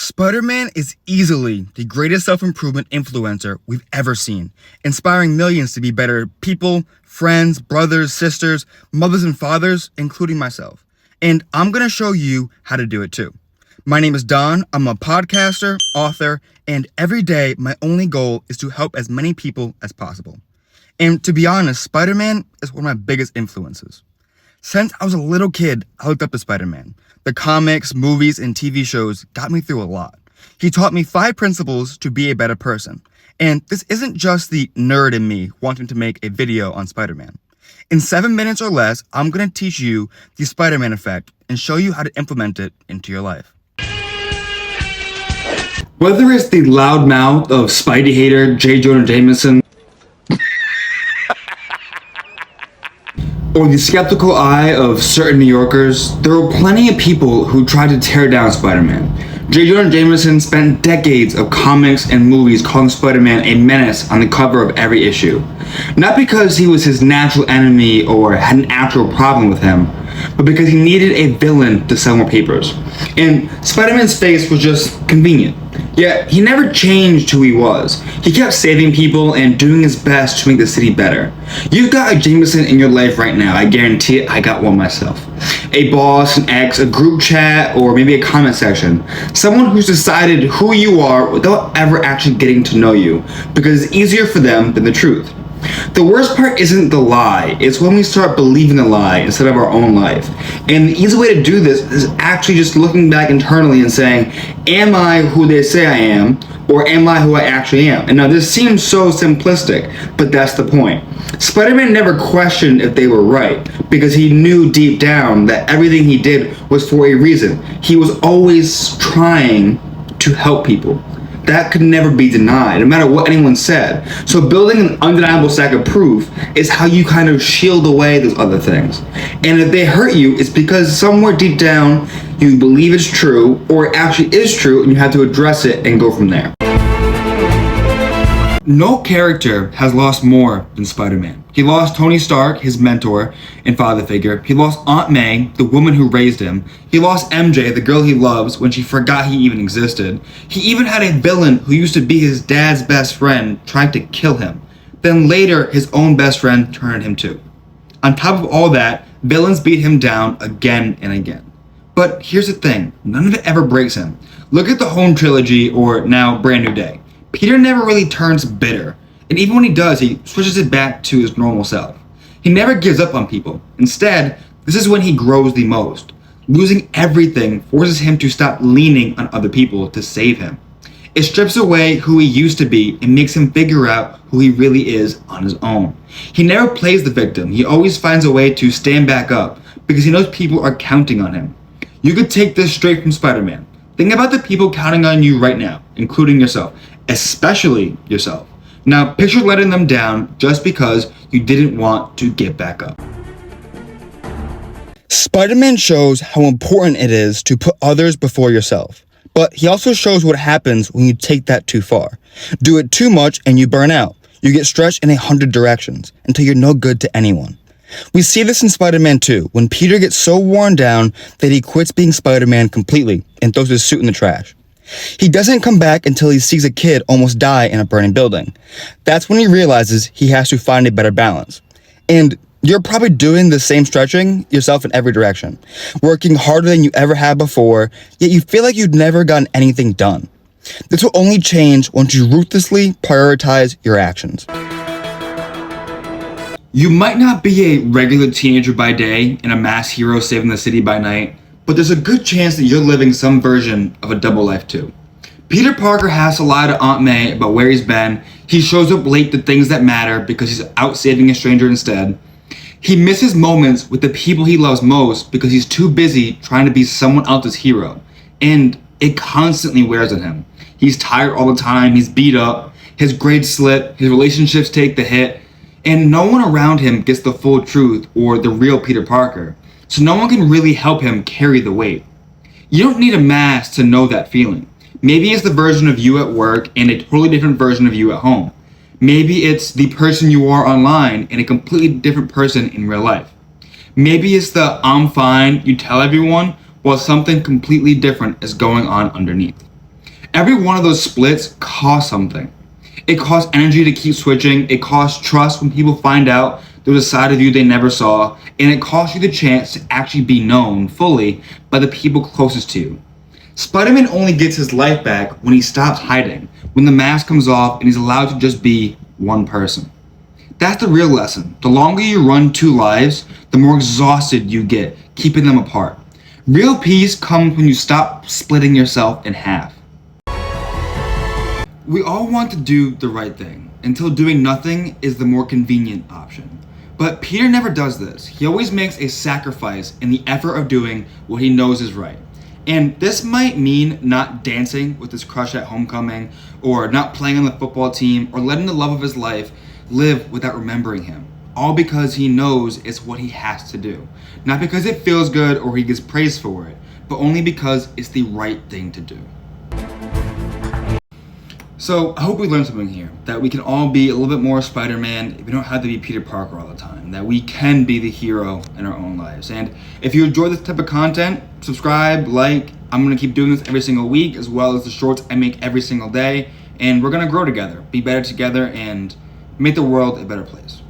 Spider-Man is easily the greatest self-improvement influencer we've ever seen, inspiring millions to be better people, friends, brothers, sisters, mothers and fathers, including myself. And I'm going to show you how to do it too. My name is Don, I'm a podcaster, author, and every day my only goal is to help as many people as possible. And to be honest, Spider-Man is one of my biggest influences. Since I was a little kid, I looked up to Spider-Man. The comics, movies, and TV shows got me through a lot. He taught me 5 principles to be a better person. And this isn't just the nerd in me wanting to make a video on Spider-Man. In 7 minutes or less, I'm going to teach you the Spiderman Effect and show you how to implement it into your life. Whether it's the loud mouth of Spidey hater J. Jonah Jameson, or the skeptical eye of certain New Yorkers, there were plenty of people who tried to tear down Spider-Man. J. Jonah Jameson spent decades of comics and movies calling Spider-Man a menace on the cover of every issue. Not because he was his natural enemy or had an actual problem with him, but because he needed a villain to sell more papers. And Spider-Man's face was just convenient. Yet, he never changed who he was. He kept saving people and doing his best to make the city better. You've got a Jameson in your life right now, I guarantee it, I got one myself. A boss, an ex, a group chat, or maybe a comment section. Someone who's decided who you are without ever actually getting to know you, because it's easier for them than the truth. The worst part isn't the lie, it's when we start believing the lie instead of our own life. And the easy way to do this is actually just looking back internally and saying, am I who they say I am, or am I who I actually am? And now this seems so simplistic, but that's the point. Spider-Man never questioned if they were right, because he knew deep down that everything he did was for a reason. He was always trying to help people. That could never be denied, no matter what anyone said. So building an undeniable stack of proof is how you kind of shield away those other things. And if they hurt you, it's because somewhere deep down you believe it's true, or it actually is true, and you have to address it and go from there. No character has lost more than Spider-Man. He lost Tony Stark, his mentor and father figure. He lost Aunt May, the woman who raised him. He lost MJ, the girl he loves, when she forgot he even existed. He even had a villain who used to be his dad's best friend trying to kill him. Then later, his own best friend turned him too. On top of all that, villains beat him down again and again. But here's the thing, none of it ever breaks him. Look at the Home Trilogy, or now Brand New Day. Peter never really turns bitter, and even when he does, he switches it back to his normal self. He never gives up on people. Instead, this is when he grows the most. Losing everything forces him to stop leaning on other people to save him. It strips away who he used to be and makes him figure out who he really is on his own. He never plays the victim. He always finds a way to stand back up because he knows people are counting on him. You could take this straight from Spider-Man. Think about the people counting on you right now, including yourself. Especially yourself. Now picture letting them down just because you didn't want to get back up. Spider-Man shows how important it is to put others before yourself, but he also shows what happens when you take that too far. Do it too much and you burn out. You get stretched in 100 directions until you're no good to anyone. We see this in Spider-Man 2, when Peter gets so worn down that he quits being Spider-Man completely and throws his suit in the trash. He doesn't come back until he sees a kid almost die in a burning building. That's when he realizes he has to find a better balance. And you're probably doing the same stretching yourself in every direction, working harder than you ever have before, yet you feel like you've never gotten anything done. This will only change once you ruthlessly prioritize your actions. You might not be a regular teenager by day and a mass hero saving the city by night, but there's a good chance that you're living some version of a double life too. Peter Parker has to lie to Aunt May about where he's been. He shows up late to things that matter because he's out saving a stranger instead. He misses moments with the people he loves most because he's too busy trying to be someone else's hero. And it constantly wears on him. He's tired all the time, he's beat up, his grades slip, his relationships take the hit, and no one around him gets the full truth or the real Peter Parker. So no one can really help him carry the weight. You don't need a mask to know that feeling. Maybe it's the version of you at work and a totally different version of you at home. Maybe it's the person you are online and a completely different person in real life. Maybe it's the I'm fine you tell everyone while something completely different is going on underneath. Every one of those splits costs something. It costs energy to keep switching, it costs trust when people find out there's a side of you they never saw, and it costs you the chance to actually be known fully by the people closest to you. Spider-Man only gets his life back when he stops hiding, when the mask comes off and he's allowed to just be one person. That's the real lesson. The longer you run two lives, the more exhausted you get, keeping them apart. Real peace comes when you stop splitting yourself in half. We all want to do the right thing, until doing nothing is the more convenient option. But Peter never does this. He always makes a sacrifice in the effort of doing what he knows is right. And this might mean not dancing with his crush at homecoming, or not playing on the football team, or letting the love of his life live without remembering him. All because he knows it's what he has to do. Not because it feels good or he gets praised for it, but only because it's the right thing to do. So I hope we learned something here, that we can all be a little bit more Spider-Man. We don't have to be Peter Parker all the time, that we can be the hero in our own lives. And if you enjoy this type of content, subscribe, like. I'm gonna keep doing this every single week, as well as the shorts I make every single day. And we're gonna grow together, be better together, and make the world a better place.